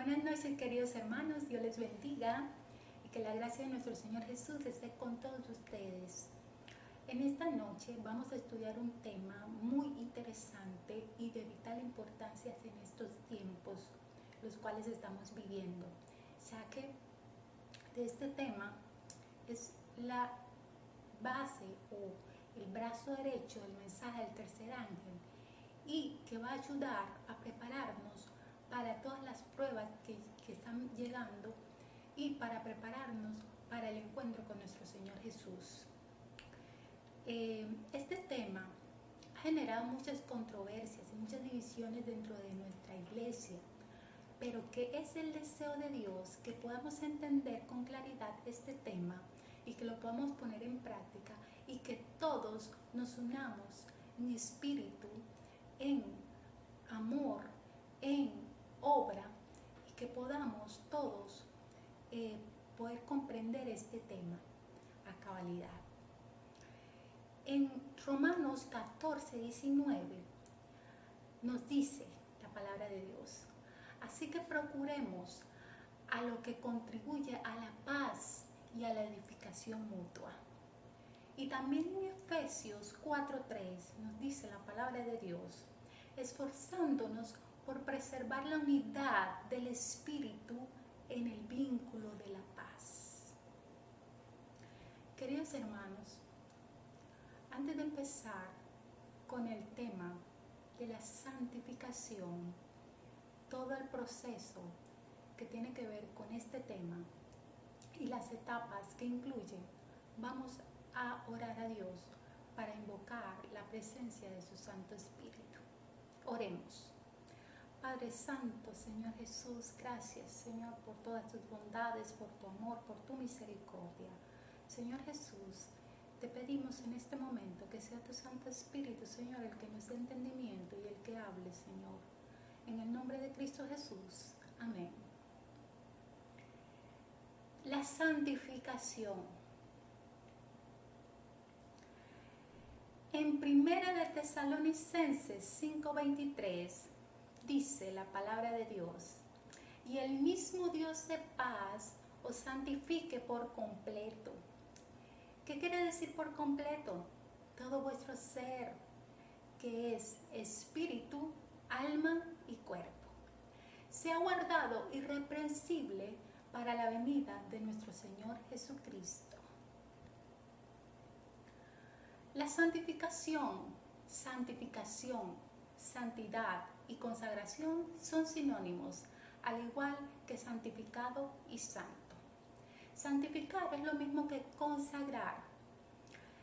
Buenas noches, queridos hermanos, Dios les bendiga y que la gracia de nuestro Señor Jesús esté con todos ustedes. En esta noche vamos a estudiar un tema muy interesante y de vital importancia en estos tiempos, los cuales estamos viviendo, ya que de este tema es la base o el brazo derecho del mensaje del tercer ángel y que va a ayudar a prepararnos para todas las pruebas que están llegando y para prepararnos para el encuentro con nuestro Señor Jesús. Este tema ha generado muchas controversias y muchas divisiones dentro de nuestra iglesia, pero que es el deseo de Dios que podamos entender con claridad este tema y que lo podamos poner en práctica y que todos nos unamos en espíritu, en amor, en obra y que podamos todos poder comprender este tema a cabalidad. En Romanos 14:19 nos dice la palabra de Dios: así que procuremos a lo que contribuye a la paz y a la edificación mutua. Y también en Efesios 4:3 nos dice la palabra de Dios: esforzándonos por preservar la unidad del Espíritu en el vínculo de la paz. Queridos hermanos, antes de empezar con el tema de la santificación, todo el proceso que tiene que ver con este tema y las etapas que incluye, vamos a orar a Dios para invocar la presencia de su Santo Espíritu. Oremos. Padre Santo, Señor Jesús, gracias, Señor, por todas tus bondades, por tu amor, por tu misericordia. Señor Jesús, te pedimos en este momento que sea tu Santo Espíritu, Señor, el que nos dé entendimiento y el que hable, Señor. En el nombre de Cristo Jesús. Amén. La santificación. En 1 de Tesalonicenses 5:23 dice la palabra de Dios: y el mismo Dios de paz os santifique por completo. ¿Qué quiere decir por completo? Todo vuestro ser, que es espíritu, alma y cuerpo, sea guardado irreprensible para la venida de nuestro Señor Jesucristo. La santificación, santidad y consagración son sinónimos, al igual que santificado y santo. Santificar es lo mismo que consagrar.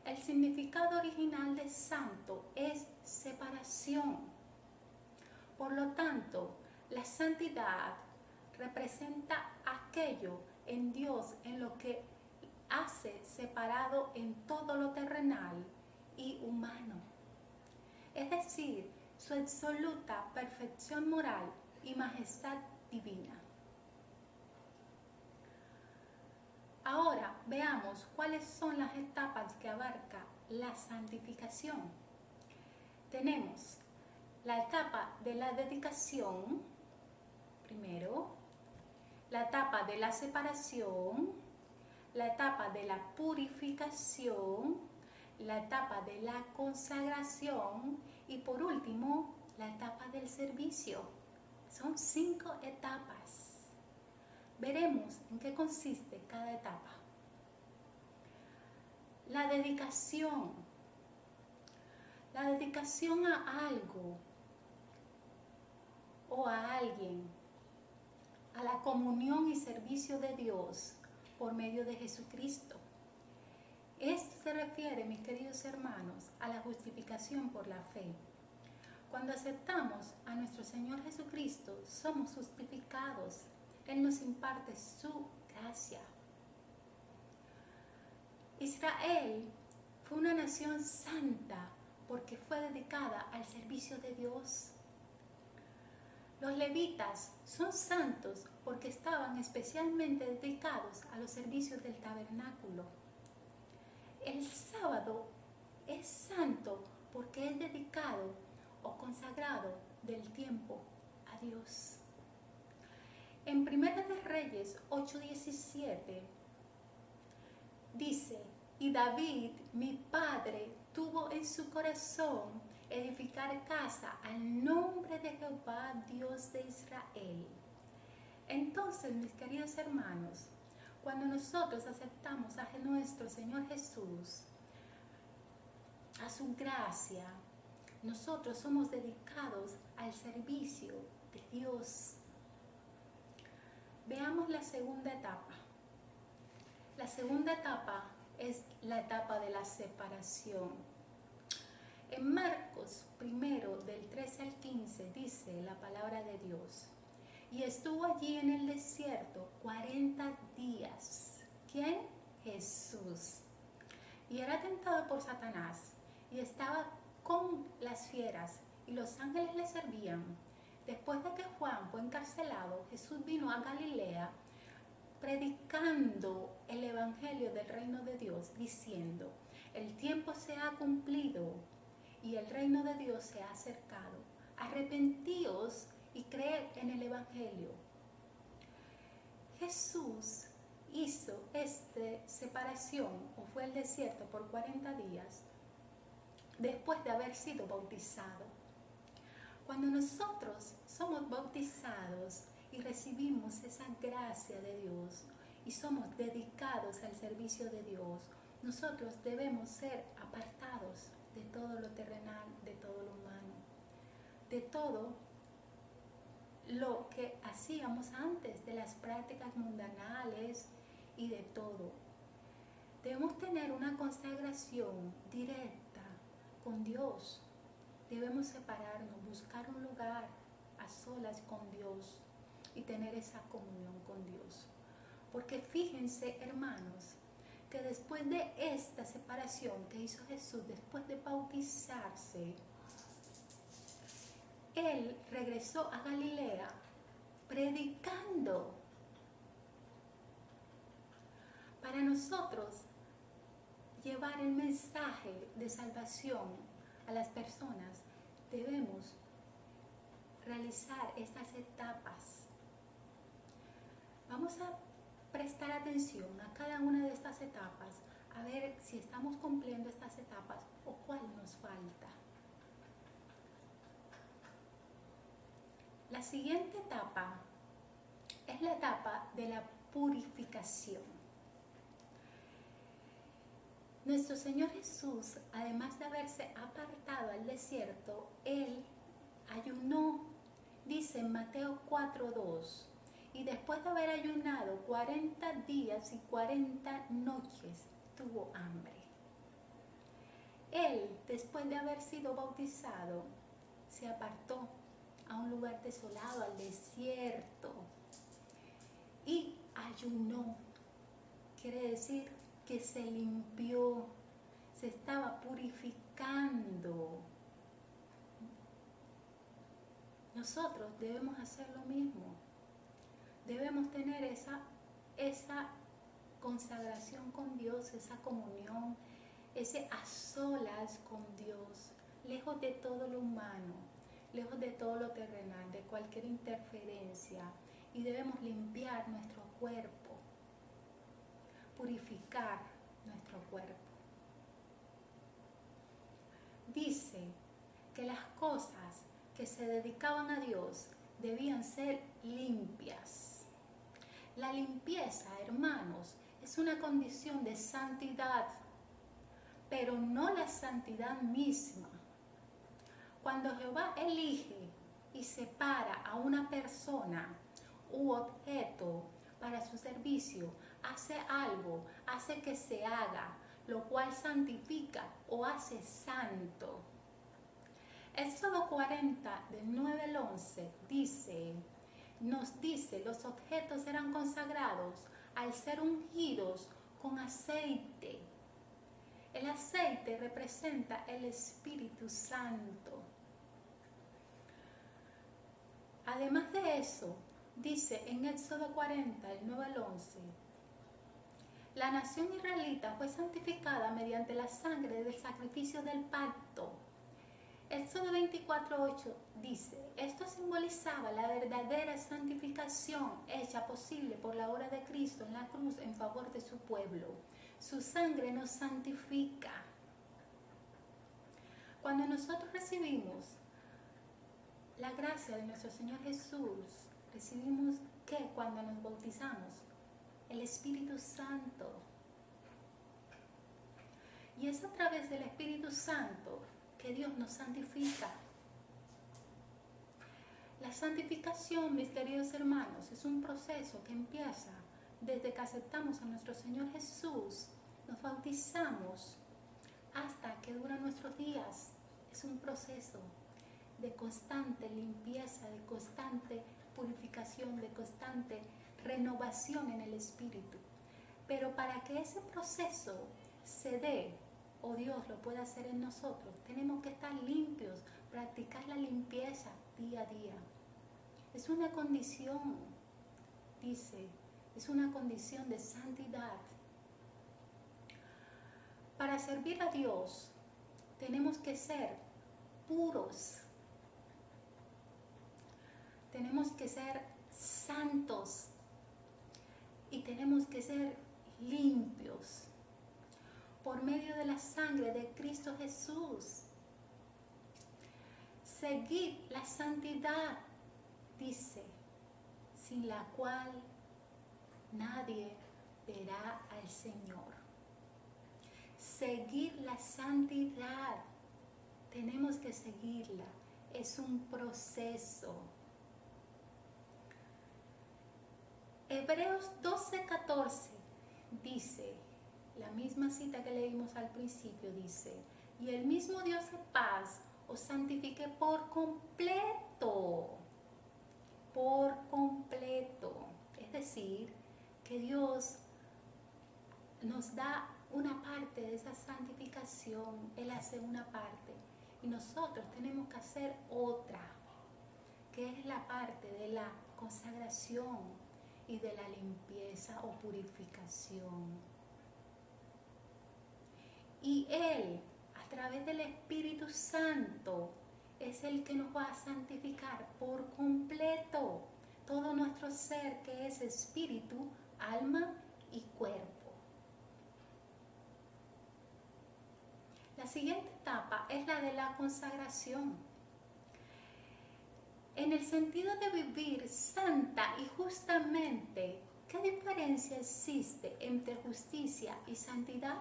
El significado original de santo es separación. Por lo tanto, la santidad representa aquello en Dios en lo que hace separado en todo lo terrenal y humano. Es decir, su absoluta perfección moral y majestad divina. Ahora veamos cuáles son las etapas que abarca la santificación. Tenemos la etapa de la dedicación, primero, la etapa de la separación, la etapa de la purificación, la etapa de la consagración y por último, la etapa del servicio. Son 5 etapas. Veremos en qué consiste cada etapa. La dedicación. La dedicación a algo o a alguien, a la comunión y servicio de Dios por medio de Jesucristo. Esto se refiere, mis queridos hermanos, a la justificación por la fe. Cuando aceptamos a nuestro Señor Jesucristo, somos justificados. Él nos imparte su gracia. Israel fue una nación santa porque fue dedicada al servicio de Dios. Los levitas son santos porque estaban especialmente dedicados a los servicios del tabernáculo. El sábado es santo porque es dedicado o consagrado del tiempo a Dios. En Primera de Reyes 8:17 dice, y David, mi padre, tuvo en su corazón edificar casa al nombre de Jehová, Dios de Israel. Entonces, mis queridos hermanos, cuando nosotros aceptamos a nuestro Señor Jesús, a su gracia, nosotros somos dedicados al servicio de Dios. Veamos la segunda etapa. La segunda etapa es la etapa de la separación. En Marcos 1, del 13 al 15, dice la palabra de Dios, y estuvo allí en el desierto 40 días. ¿Quién? Jesús. Y era tentado por Satanás, y estaba con las fieras, y los ángeles le servían. Después de que Juan fue encarcelado, Jesús vino a Galilea predicando el evangelio del reino de Dios, diciendo, el tiempo se ha cumplido y el reino de Dios se ha acercado. Arrepentíos y creed en el evangelio. Jesús hizo esta separación o fue al desierto por 40 días después de haber sido bautizado. Cuando nosotros somos bautizados y recibimos esa gracia de Dios y somos dedicados al servicio de Dios, nosotros debemos ser apartados de todo lo terrenal, de todo lo humano, de todo lo que hacíamos antes, de las prácticas mundanales y de todo. Debemos tener una consagración directa con Dios. Debemos separarnos, buscar un lugar a solas con Dios y tener esa comunión con Dios. Porque fíjense, hermanos, que después de esta separación que hizo Jesús, después de bautizarse, Él regresó a Galilea predicando. Para nosotros llevar el mensaje de salvación a las personas, debemos realizar estas etapas. Vamos a prestar atención a cada una de estas etapas, a ver si estamos cumpliendo estas etapas o cuál nos falta. La siguiente etapa es la etapa de la purificación. Nuestro Señor Jesús, además de haberse apartado al desierto, Él ayunó, dice en Mateo 4:2, y después de haber ayunado 40 días y 40 noches, tuvo hambre. Él, después de haber sido bautizado, se apartó a un lugar desolado, al desierto, y ayunó. Quiere decir que se limpió, se estaba purificando. Nosotros debemos hacer lo mismo. Debemos tener esa consagración con Dios, esa comunión, ese a solas con Dios, lejos de todo lo humano, lejos de todo lo terrenal, de cualquier interferencia. Y debemos limpiar nuestro cuerpo, purificar nuestro cuerpo. Dice que las cosas que se dedicaban a Dios debían ser limpias. La limpieza, hermanos, es una condición de santidad, pero no la santidad misma. Cuando Jehová elige y separa a una persona u objeto para su servicio, hace algo, hace que se haga, lo cual santifica o hace santo. Éxodo 40, del 9 al 11, nos dice, los objetos eran consagrados al ser ungidos con aceite. El aceite representa el Espíritu Santo. Además de eso, dice en Éxodo 40, del 9 al 11, la nación israelita fue santificada mediante la sangre del sacrificio del pacto. Éxodo 24:8 dice, esto simbolizaba la verdadera santificación hecha posible por la obra de Cristo en la cruz en favor de su pueblo. Su sangre nos santifica. Cuando nosotros recibimos la gracia de nuestro Señor Jesús, recibimos que cuando nos bautizamos, el Espíritu Santo. Y es a través del Espíritu Santo que Dios nos santifica. La santificación, mis queridos hermanos, es un proceso que empieza desde que aceptamos a nuestro Señor Jesús, nos bautizamos, hasta que duran nuestros días. Es un proceso de constante limpieza, de constante purificación, de constante renovación en el Espíritu. Pero para que ese proceso se dé, o Dios lo pueda hacer en nosotros, tenemos que estar limpios, practicar la limpieza día a día. Es una condición, dice, es una condición de santidad. Para servir a Dios tenemos que ser puros, tenemos que ser santos y tenemos que ser limpios por medio de la sangre de Cristo Jesús. Seguid la santidad, dice, sin la cual nadie verá al Señor. Seguir la santidad, tenemos que seguirla, es un proceso. Hebreos 12:14 dice, la misma cita que leímos al principio dice, y el mismo Dios de paz os santifique por completo, es decir, que Dios nos da una parte de esa santificación, Él hace una parte y nosotros tenemos que hacer otra, que es la parte de la consagración y de la limpieza o purificación. Y Él, a través del Espíritu Santo, es el que nos va a santificar por completo todo nuestro ser, que es espíritu, alma y cuerpo. La siguiente etapa es la de la consagración. En el sentido de vivir santa y justamente, ¿qué diferencia existe entre justicia y santidad?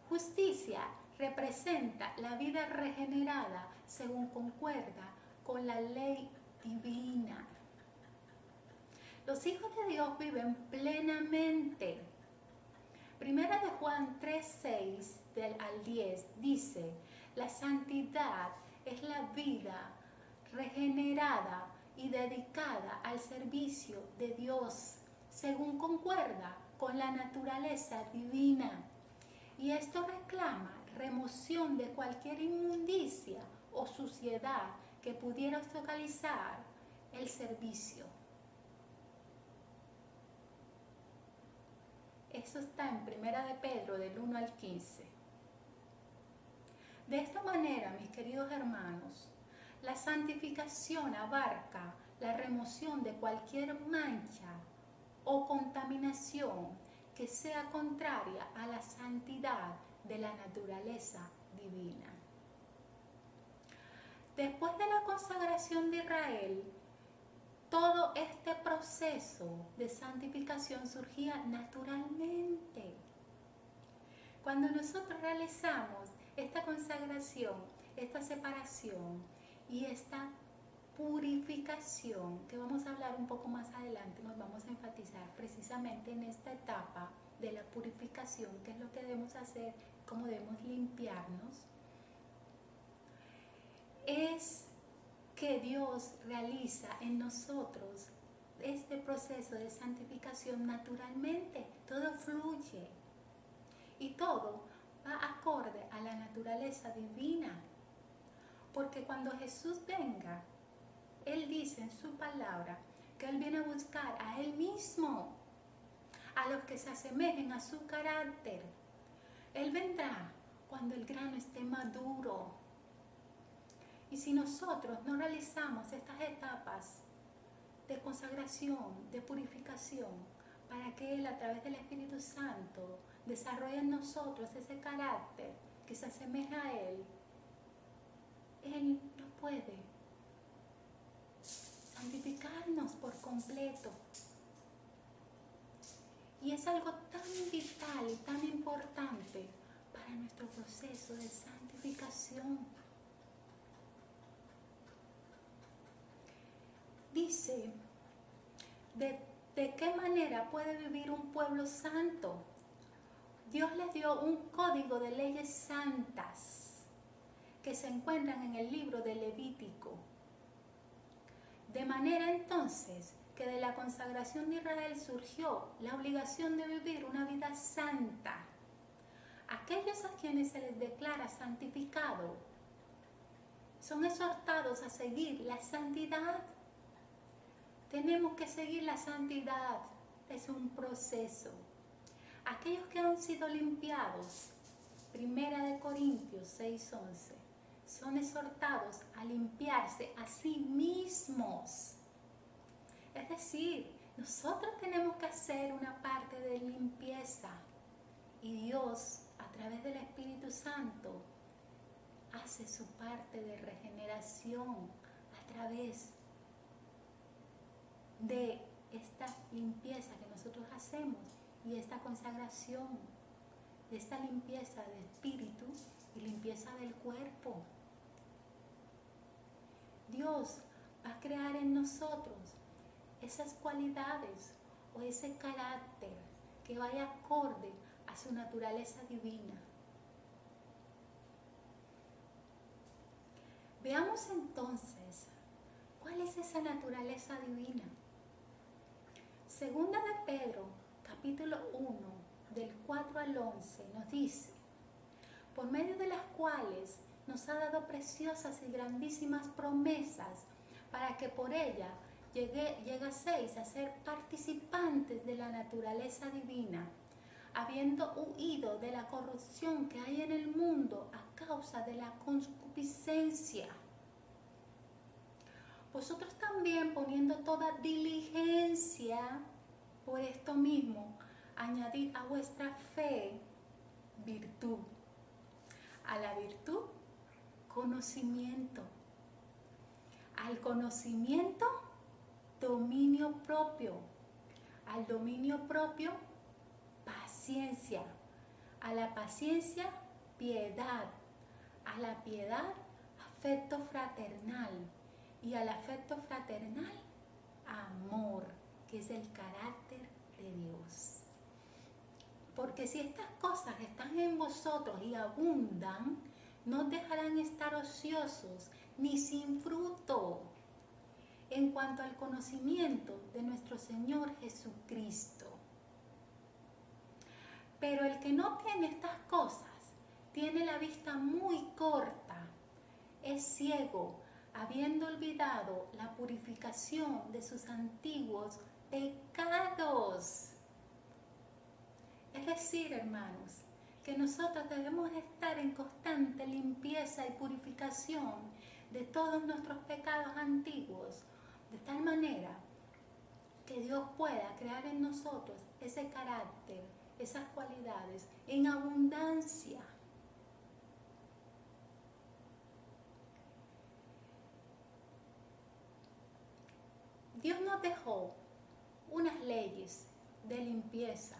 Justicia representa la vida regenerada según concuerda con la ley divina. Los hijos de Dios viven plenamente. Primera de Juan 3:6 al 10 dice, la santidad es la vida regenerada y dedicada al servicio de Dios, según concuerda con la naturaleza divina. Y esto reclama remoción de cualquier inmundicia o suciedad que pudiera obstaculizar el servicio. Eso está en Primera de Pedro del 1 al 15. De esta manera, mis queridos hermanos, la santificación abarca la remoción de cualquier mancha o contaminación que sea contraria a la santidad de la naturaleza divina. Después de la consagración de Israel, todo este proceso de santificación surgía naturalmente. Cuando nosotros realizamos esta consagración, esta separación y esta purificación, que vamos a hablar un poco más adelante, nos vamos a enfatizar precisamente en esta etapa de la purificación, qué es lo que debemos hacer, cómo debemos limpiarnos, es que Dios realiza en nosotros este proceso de santificación naturalmente. Todo fluye y todo va acorde a la naturaleza divina, porque cuando Jesús venga, Él dice en su palabra que Él viene a buscar a Él mismo, a los que se asemejen a su carácter. Él vendrá cuando el grano esté maduro. Y si nosotros no realizamos estas etapas de consagración, de purificación, para que Él a través del Espíritu Santo desarrolle en nosotros ese carácter que se asemeja a Él no puede santificarnos por completo. Y es algo tan vital y tan importante para nuestro proceso de santificación. Dice, ¿de qué manera puede vivir un pueblo santo? Dios les dio un código de leyes santas que se encuentran en el libro de Levítico. De manera entonces que de la consagración de Israel surgió la obligación de vivir una vida santa. Aquellos a quienes se les declara santificado son exhortados a seguir la santidad. Tenemos que seguir la santidad, es un proceso. Aquellos que han sido limpiados, 1 Corintios 6:11, son exhortados a limpiarse a sí mismos. Es decir, nosotros tenemos que hacer una parte de limpieza y Dios, a través del Espíritu Santo, hace su parte de regeneración a través de esta limpieza que nosotros hacemos y esta consagración, de esta limpieza de espíritu y limpieza del cuerpo. Dios va a crear en nosotros esas cualidades o ese carácter que vaya acorde a su naturaleza divina. Veamos entonces cuál es esa naturaleza divina. Segunda de Pedro, capítulo 1, del 4 al 11, nos dice, por medio de las cuales nos ha dado preciosas y grandísimas promesas, para que por ella llegaseis a ser participantes de la naturaleza divina, habiendo huido de la corrupción que hay en el mundo a causa de la concupiscencia. Vosotros también, poniendo toda diligencia por esto mismo, añadid a vuestra fe virtud, a la virtud conocimiento, al conocimiento dominio propio, al dominio propio paciencia, a la paciencia piedad, a la piedad afecto fraternal y al afecto fraternal amor, que es el carácter de Dios. Porque si estas cosas están en vosotros y abundan, no os dejarán estar ociosos ni sin fruto en cuanto al conocimiento de nuestro Señor Jesucristo. Pero el que no tiene estas cosas tiene la vista muy corta, es ciego, habiendo olvidado la purificación de sus antiguos pecados. Es decir, hermanos, que nosotros debemos estar en constante limpieza y purificación de todos nuestros pecados antiguos, de tal manera que Dios pueda crear en nosotros ese carácter, esas cualidades en abundancia. Dios nos dejó unas leyes de limpieza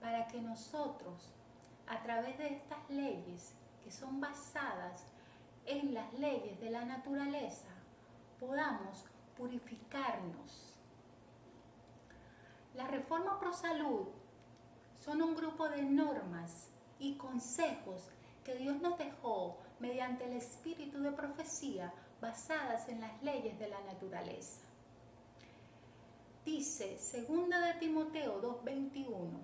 para que nosotros, a través de estas leyes que son basadas en las leyes de la naturaleza, podamos purificarnos. La Reforma Pro Salud son un grupo de normas y consejos que Dios nos dejó mediante el espíritu de profecía basadas en las leyes de la naturaleza. Dice 2 de Timoteo 2:21,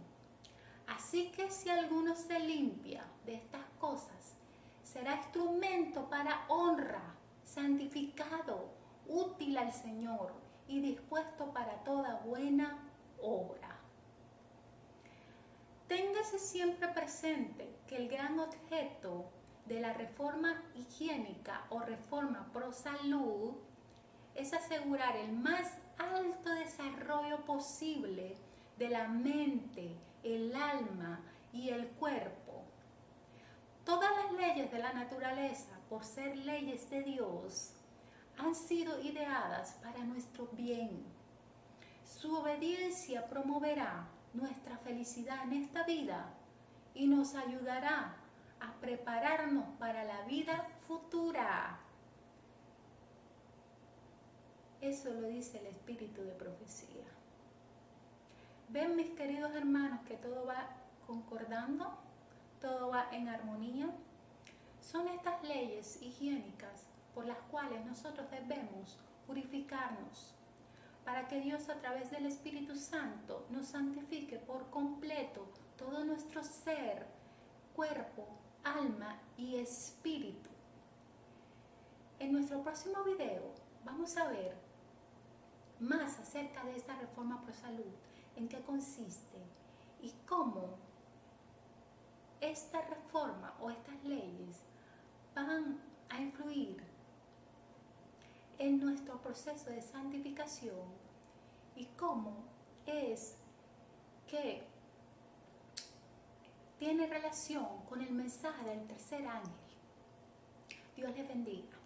así que si alguno se limpia de estas cosas, será instrumento para honra, santificado, útil al Señor y dispuesto para toda buena obra. Téngase siempre presente que el gran objeto de la reforma higiénica o reforma pro salud es asegurar el más alto desarrollo posible de la mente, el alma y el cuerpo. Todas las leyes de la naturaleza, por ser leyes de Dios, han sido ideadas para nuestro bien. Su obediencia promoverá nuestra felicidad en esta vida y nos ayudará a prepararnos para la vida futura. Eso lo dice el espíritu de profecía. Ven, mis queridos hermanos, que todo va concordando, todo va en armonía. Son estas leyes higiénicas por las cuales nosotros debemos purificarnos, para que Dios a través del Espíritu Santo nos santifique por completo todo nuestro ser, cuerpo, alma y espíritu. En nuestro próximo video vamos a ver más acerca de esta reforma pro salud, en qué consiste y cómo esta reforma o estas leyes van a influir en nuestro proceso de santificación y cómo es que tiene relación con el mensaje del tercer ángel. Dios les bendiga.